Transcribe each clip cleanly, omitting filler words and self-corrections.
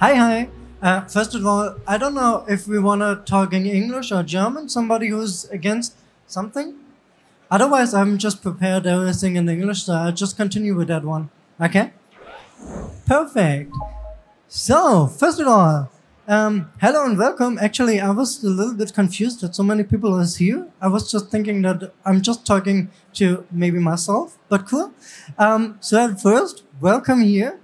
Hi, hi. First of all, I don't know if we want to talk in English or German, somebody who's against something. Otherwise, I'm just prepared everything in English, so I'll just continue with that one. Okay? Perfect. So, first of all, hello and welcome. Actually, I was a little bit confused that so many people is here. I was just thinking that I'm just talking to maybe myself, but cool. So at first, welcome here.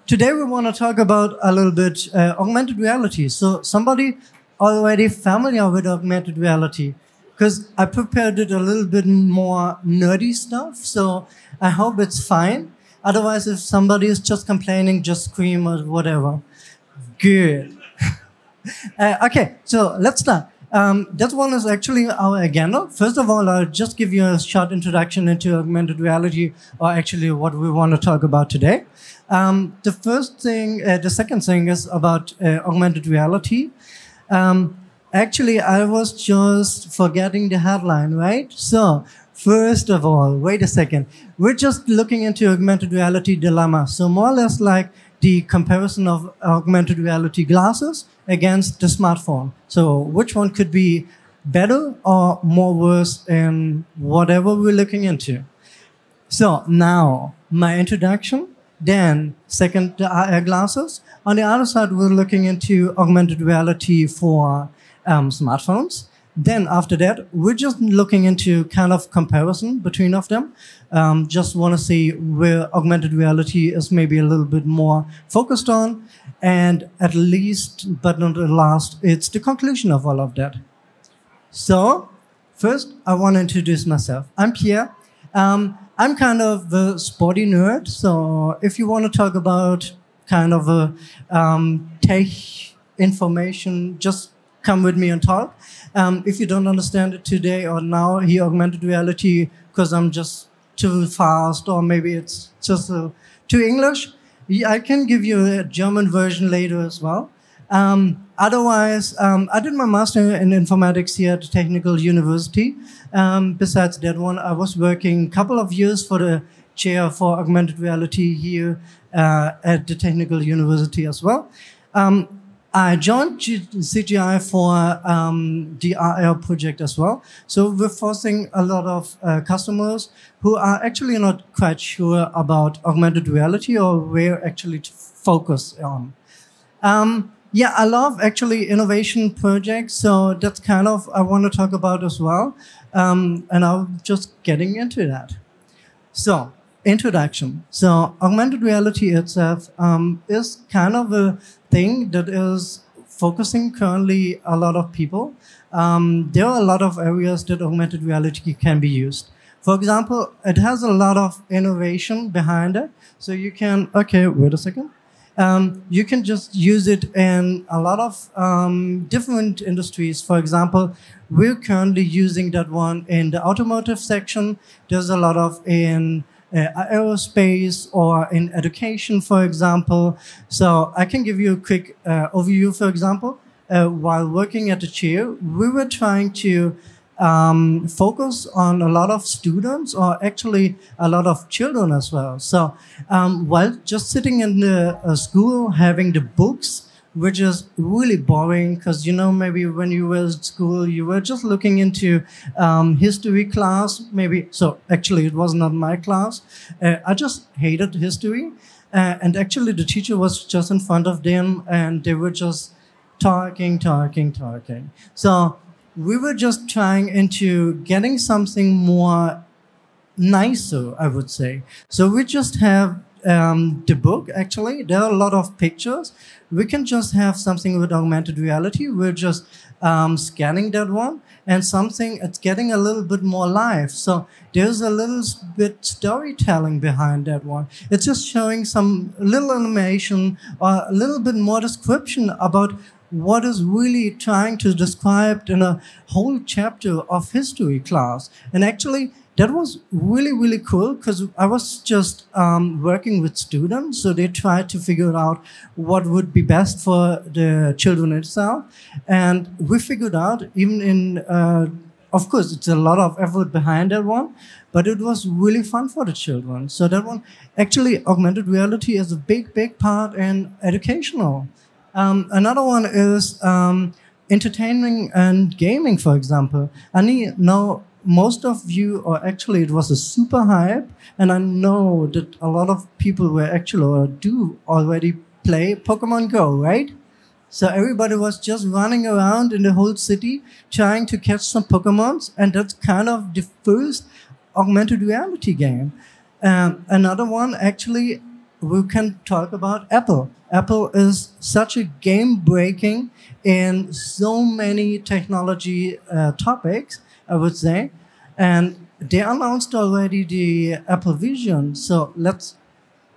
Today we want to talk about a little bit augmented reality. So somebody already familiar with augmented reality? Because I prepared it a little bit more nerdy stuff, so I hope it's fine. Otherwise, if somebody is just complaining, just scream or whatever. Good. Okay, so let's start. That one is actually our agenda. First of all, I'll just give you a short introduction into augmented reality, or actually what we want to talk about today. The second thing is about augmented reality. Actually, I was just forgetting the headline, right? So, first of all, wait a second. We're just looking into augmented reality dilemma. So more or less like the comparison of augmented reality glasses against the smartphone. So which one could be better or more worse in whatever we're looking into. So now, my introduction. Then, second, the AR glasses. On the other side, we're looking into augmented reality for smartphones. Then, after that, we're just looking into kind of comparison between of them. Just want to see where augmented reality is maybe a little bit more focused on. And at least, but not the last, it's the conclusion of all of that. So, first, I want to introduce myself. I'm Pierre. I'm kind of a sporty nerd, so if you want to talk about kind of a tech information, just come with me and talk. If you don't understand it today or now, here augmented reality, because I'm just too fast, or maybe it's just too English, I can give you a German version later as well. Otherwise, I did my master in informatics here at the Technical University. Besides that one, I was working a couple of years for the chair for augmented reality here at the Technical University as well. I joined CGI for the AR project as well. So we're forcing a lot of customers who are actually not quite sure about augmented reality or where actually to focus on. Yeah, I love actually innovation projects, so that's kind of I want to talk about as well. And I'm just getting into that. So, introduction. So, augmented reality itself is kind of a thing that is focusing currently a lot of people. There are a lot of areas that augmented reality can be used. For example, it has a lot of innovation behind it. So you can, okay, wait a second. You can just use it in a lot of different industries. For example, we're currently using that one in the automotive section. There's a lot of in aerospace or in education, for example. So I can give you a quick overview, for example. While working at the chair, we were trying to focus on a lot of students or actually a lot of children as well. So while just sitting in the school having the books, which is really boring because, you know, maybe when you were at school, you were just looking into history class, maybe. So actually it was not my class. I just hated history. And actually the teacher was just in front of them and they were just talking. So we were just trying into getting something more nicer, I would say. So we just have the book, actually. There are a lot of pictures. We can just have something with augmented reality. We're just scanning that one and something, it's getting a little bit more live. So there's a little bit storytelling behind that one. It's just showing some little animation or a little bit more description about what is really trying to describe in a whole chapter of history class. And actually, that was really cool because I was just working with students. So they tried to figure out what would be best for the children itself. And we figured out, even in of course, it's a lot of effort behind that one, but it was really fun for the children. So that one, actually, augmented reality is a big, big part in educational. Another one is entertaining and gaming, for example. I know most of you, or actually it was a super hype, and I know that a lot of people were actually, or do already play Pokemon Go, right? So everybody was just running around in the whole city trying to catch some Pokemons, and that's kind of the first augmented reality game. Another one, actually, we can talk about Apple. Apple is such a game-breaking in so many technology topics, I would say. And they announced already the Apple Vision. So let's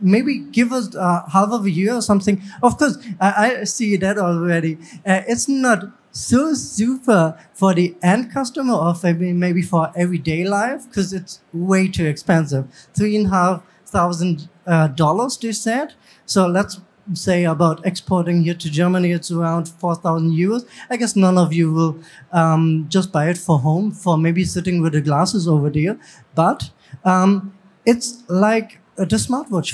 maybe give us half of a year or something. Of course, I see that already. It's not so super for the end customer or maybe for everyday life, because it's way too expensive. $3,500 they said. So let's say about exporting here to Germany, it's around 4,000 euros. I guess none of you will just buy it for home, for maybe sitting with the glasses over there. But it's like the smartwatch,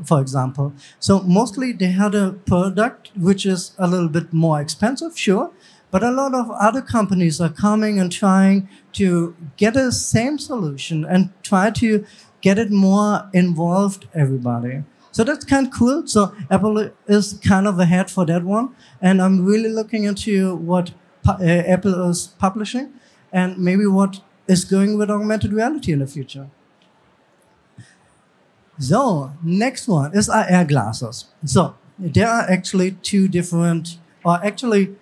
for example. So mostly they had a product which is a little bit more expensive, sure, but a lot of other companies are coming and trying to get a same solution and try to get it more involved, everybody. So that's kind of cool. So Apple is kind of ahead for that one. And I'm really looking into what Apple is publishing and maybe what is going with augmented reality in the future. So next one is AR glasses. So there are actually two different, or actually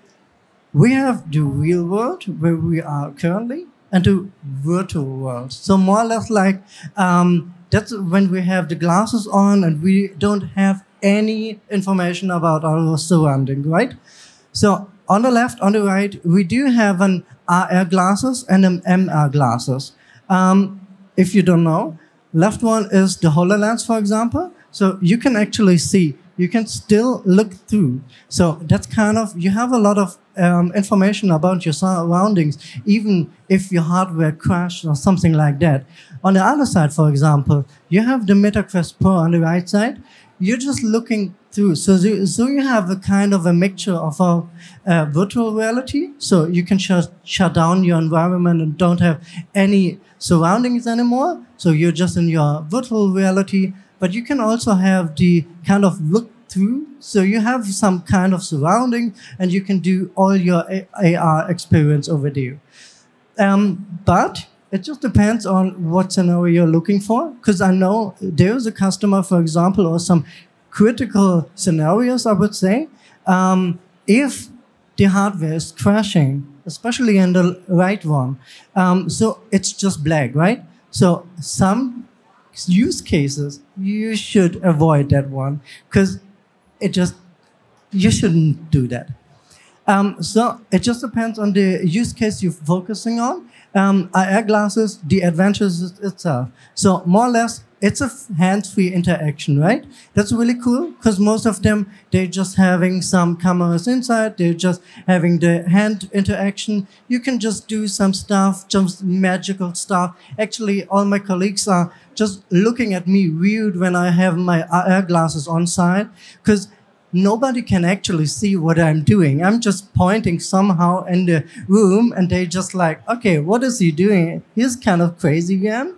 we have the real world where we are currently and the virtual world. So more or less like that's when we have the glasses on and we don't have any information about our surrounding, right? So on the left, on the right, we do have an AR glasses and an MR glasses. If you don't know, left one is the HoloLens, for example. So you can actually see, you can still look through. So that's kind of, you have a lot of information about your surroundings, even if your hardware crashed or something like that. On the other side, for example, you have the MetaQuest Pro on the right side. You're just looking through. So you have a kind of a mixture of a virtual reality. So you can shut down your environment and don't have any surroundings anymore. So you're just in your virtual reality. But you can also have the kind of look through. So you have some kind of surrounding and you can do all your AR experience over there. But it just depends on what scenario you're looking for. Because I know there's a customer, for example, or some critical scenarios, I would say. If the hardware is crashing, especially in the right one, so it's just black, right? So some use cases, you should avoid that one because you shouldn't do that. So it just depends on the use case you're focusing on. AR glasses, the advantages itself. So more or less, it's a hands-free interaction, right? That's really cool because most of them, they're just having some cameras inside. They're just having the hand interaction. You can just do some stuff, just magical stuff. Actually, all my colleagues are just looking at me weird when I have my AR glasses on side because nobody can actually see what I'm doing. I'm just pointing somehow in the room and they just like, okay, what is he doing? He's kind of crazy again.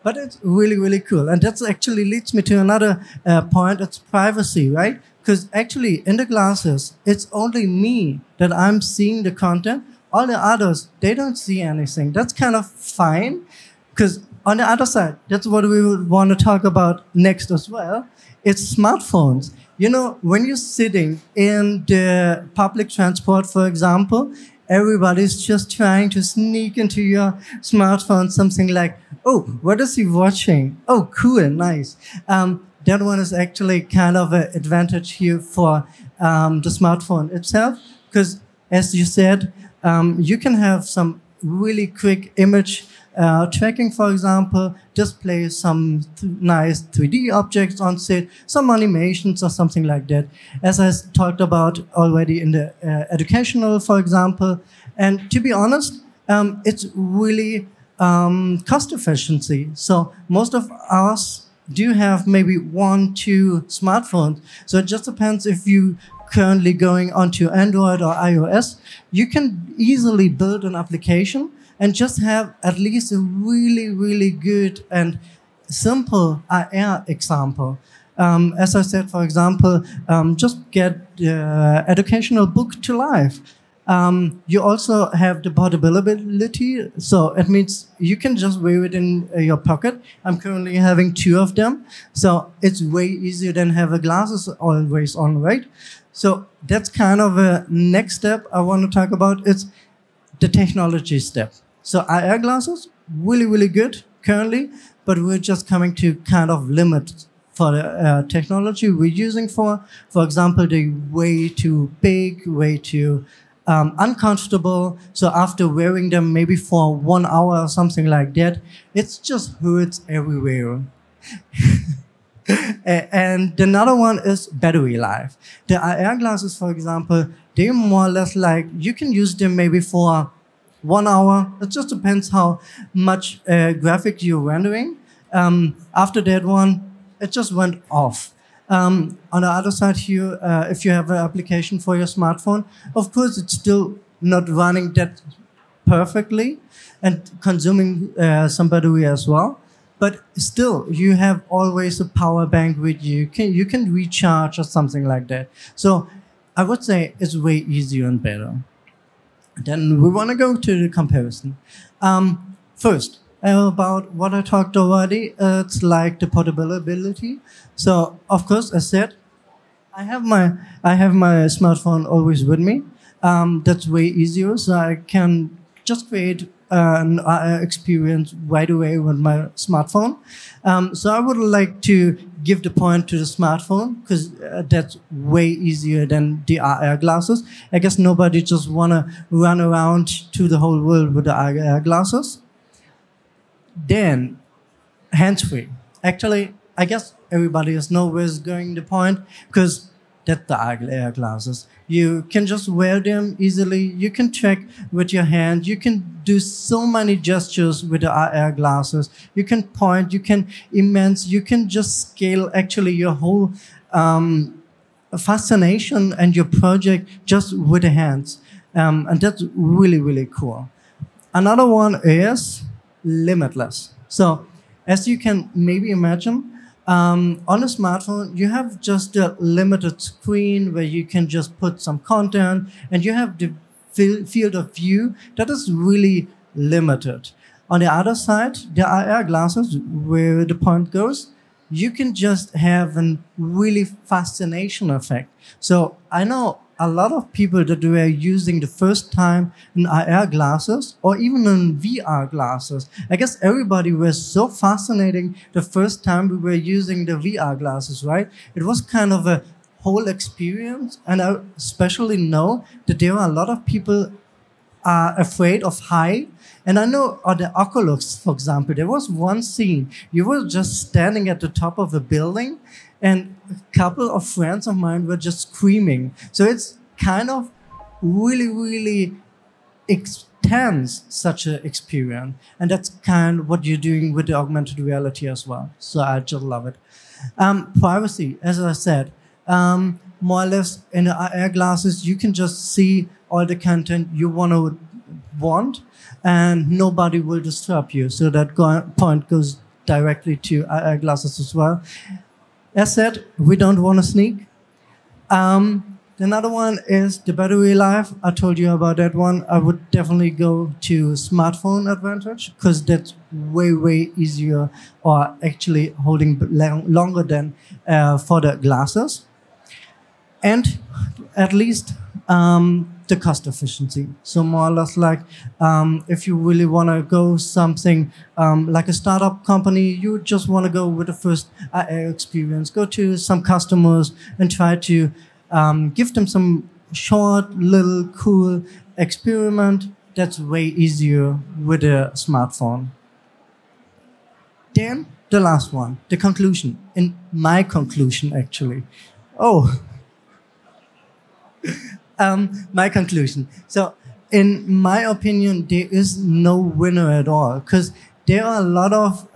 But it's really, really cool. And that actually leads me to another point. It's privacy, right? Because actually in the glasses, it's only me that I'm seeing the content. All the others, they don't see anything. That's kind of fine. Because on the other side, that's what we would want to talk about next as well. It's smartphones. You know, when you're sitting in the public transport, for example, everybody's just trying to sneak into your smartphone, something like, oh, what is he watching? Oh, cool, nice. That one is actually kind of an advantage here for the smartphone itself, because as you said, you can have some really quick image tracking, for example, display some nice 3D objects on set, some animations or something like that, as I talked about already in the educational, for example. And to be honest, it's really cost efficiency. So most of us do have maybe 1, 2 smartphones. So it just depends if you currently going onto Android or iOS. You can easily build an application and just have at least a really, really good and simple AR example. As I said, for example, just get the educational book to life. You also have the portability, so it means you can just wear it in your pocket. I'm currently having 2 of them, so it's way easier than having glasses always on, right? So that's kind of a next step I want to talk about. It's the technology step. So AR glasses, really, really good currently, but we're just coming to kind of limit for the technology we're using for example, they're way too big, way too uncomfortable. So after wearing them maybe for 1 hour or something like that, it just hurts everywhere. And another one is battery life. The AR glasses, for example, they're more or less like, you can use them maybe for 1 hour. It just depends how much graphic you're rendering. After that one, it just went off. On the other side here, if you have an application for your smartphone, of course, it's still not running that perfectly and consuming some battery as well. But still, you have always a power bank with you. You can recharge or something like that. So I would say it's way easier and better. Then we want to go to the comparison. First, about what I talked already, it's like the portability. So of course, as said, I have my smartphone always with me. That's way easier, so I can just create an experience right away with my smartphone. So I would like to give the point to the smartphone because that's way easier than the AR glasses. I guess nobody just wanna run around to the whole world with the AR glasses. Then, hands-free. Actually, I guess everybody knows where's going the point because that's the AR glasses. You can just wear them easily. You can track with your hand. You can do so many gestures with the AR glasses. You can point, you can immerse, you can just scale actually your whole fascination and your project just with the hands. And that's really, really cool. Another one is limitless. So as you can maybe imagine, on a smartphone, you have just a limited screen where you can just put some content and you have the field of view that is really limited. On the other side, the AR glasses, where the point goes, you can just have a really fascination effect. So I know a lot of people that were using the first time in AR glasses or even in VR glasses. I guess everybody was so fascinating the first time we were using the VR glasses, right? It was kind of a whole experience. And I especially know that there are a lot of people are afraid of height. And I know on the Oculus, for example, there was one scene. You were just standing at the top of a building and a couple of friends of mine were just screaming. So it's kind of really, really extends such an experience. And that's kind of what you're doing with the augmented reality as well. So I just love it. Privacy, as I said, more or less in the AR glasses, you can just see all the content you want and nobody will disturb you. So that point goes directly to AR glasses as well. As said, we don't want to sneak. Another one is the battery life. I told you about that one. I would definitely go to smartphone advantage because that's way, way easier or actually holding longer than for the glasses. And at least the cost efficiency. So more or less like if you really want to go something like a startup company, you just want to go with the first AR experience, go to some customers and try to give them some short, little, cool experiment. That's way easier with a smartphone. Then the last one, the conclusion. In my conclusion, actually. Oh. My conclusion. So in my opinion, there is no winner at all, because there are a lot of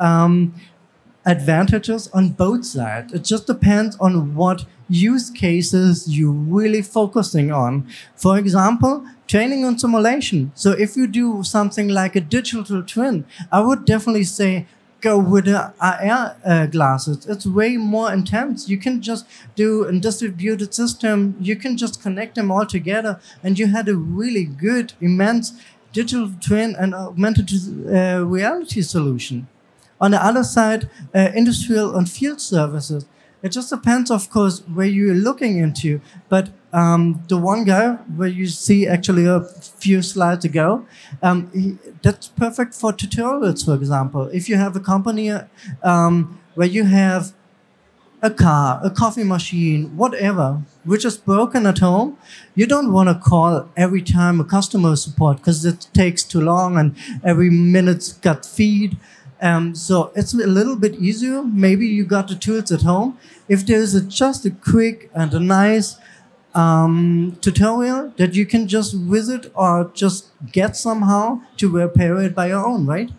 advantages on both sides. It just depends on what use cases you're really focusing on. For example, training and simulation. So if you do something like a digital twin, I would definitely say go with the AR glasses. It's way more intense. You can just do a distributed system. You can just connect them all together, and you had a really good, immense digital twin and augmented reality solution. On the other side, industrial and field services. It just depends, of course, where you're looking into. But the one guy where you see actually a few slides ago, that's perfect for tutorials, for example. If you have a company where you have a car, a coffee machine, whatever, which is broken at home, you don't want to call every time a customer support because it takes too long and every minute's got feed. So it's a little bit easier. Maybe you got the tools at home. If there's just a quick and a nice tutorial that you can just visit or just get somehow to repair it by your own, right?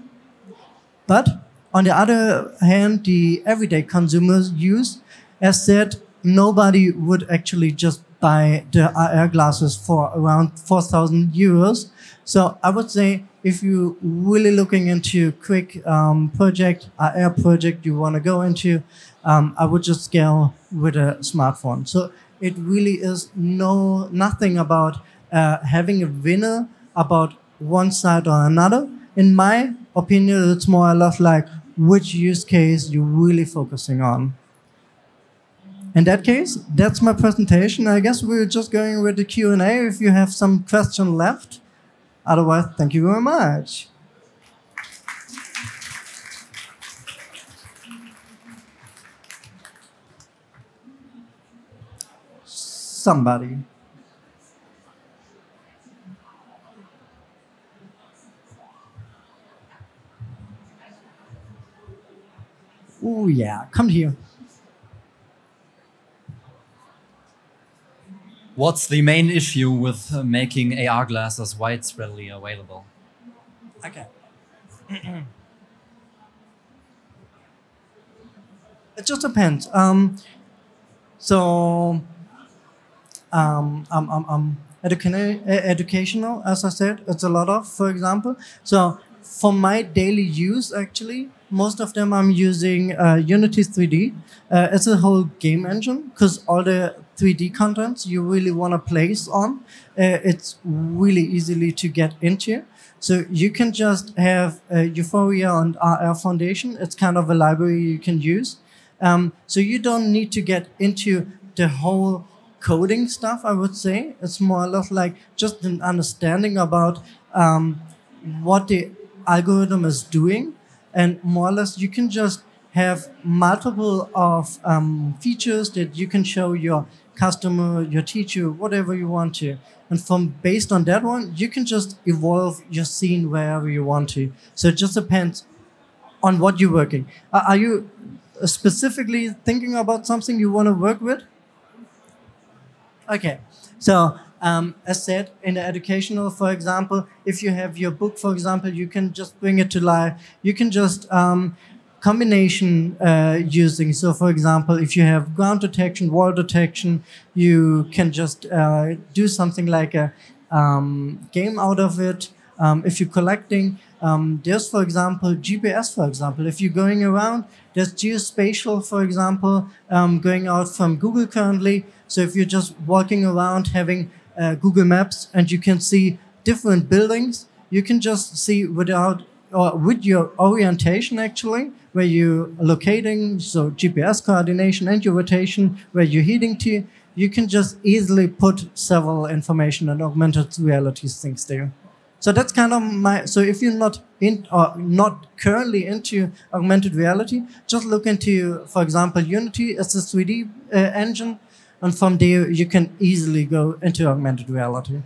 But on the other hand, the everyday consumers use, as said, nobody would actually just buy the AR glasses for around 4,000 euros. So I would say if you're really looking into a quick project, AR project you want to go into, I would just go with a smartphone. So it really is nothing about having a winner about one side or another. In my opinion, it's more or less like which use case you're really focusing on. In that case, that's my presentation. I guess we're just going with the Q&A if you have some question left. Otherwise, thank you very much. Somebody. Oh yeah, come here. What's the main issue with making AR glasses widespreadly available? Okay. It just depends. Educational, as I said, it's a lot of, for example. So for my daily use, actually, most of them I'm using Unity 3D. It's a whole game engine because all the 3D contents you really want to place on, it's really easily to get into. So you can just have Euphoria and RR Foundation. It's kind of a library you can use. So you don't need to get into the whole coding stuff, I would say. It's more or less like just an understanding about what the algorithm is doing. And more or less you can just have multiple of features that you can show your customer, your teacher, whatever you want to. And based on that one, you can just evolve your scene wherever you want to. So it just depends on what you're working. Are you specifically thinking about something you want to work with? Okay. So as said, in the educational, for example, if you have your book, for example, you can just bring it to life. You can just combination using. So, for example, if you have ground detection, wall detection, you can just do something like a game out of it. If you're collecting, there's, for example, GPS, for example. If you're going around, there's geospatial, for example, going out from Google currently. So if you're just walking around having Google Maps and you can see different buildings, you can just see without or with your orientation actually, where you're locating, so GPS coordination and your rotation, where you're heading to, you can just easily put several information and augmented reality things there. So that's kind of so if you're not in or not currently into augmented reality, just look into, for example, Unity. It's a 3D engine. And from there, you can easily go into augmented reality.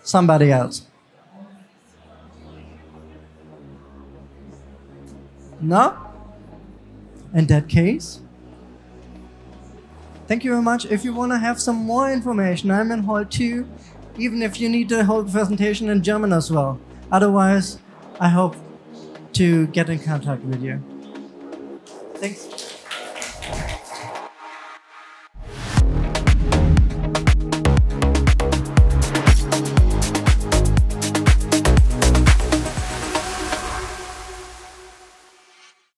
Somebody else? No? In that case? Thank you very much. If you want to have some more information, I'm in hall 2, even if you need the whole presentation in German as well. Otherwise, I hope to get in contact with you. Thanks.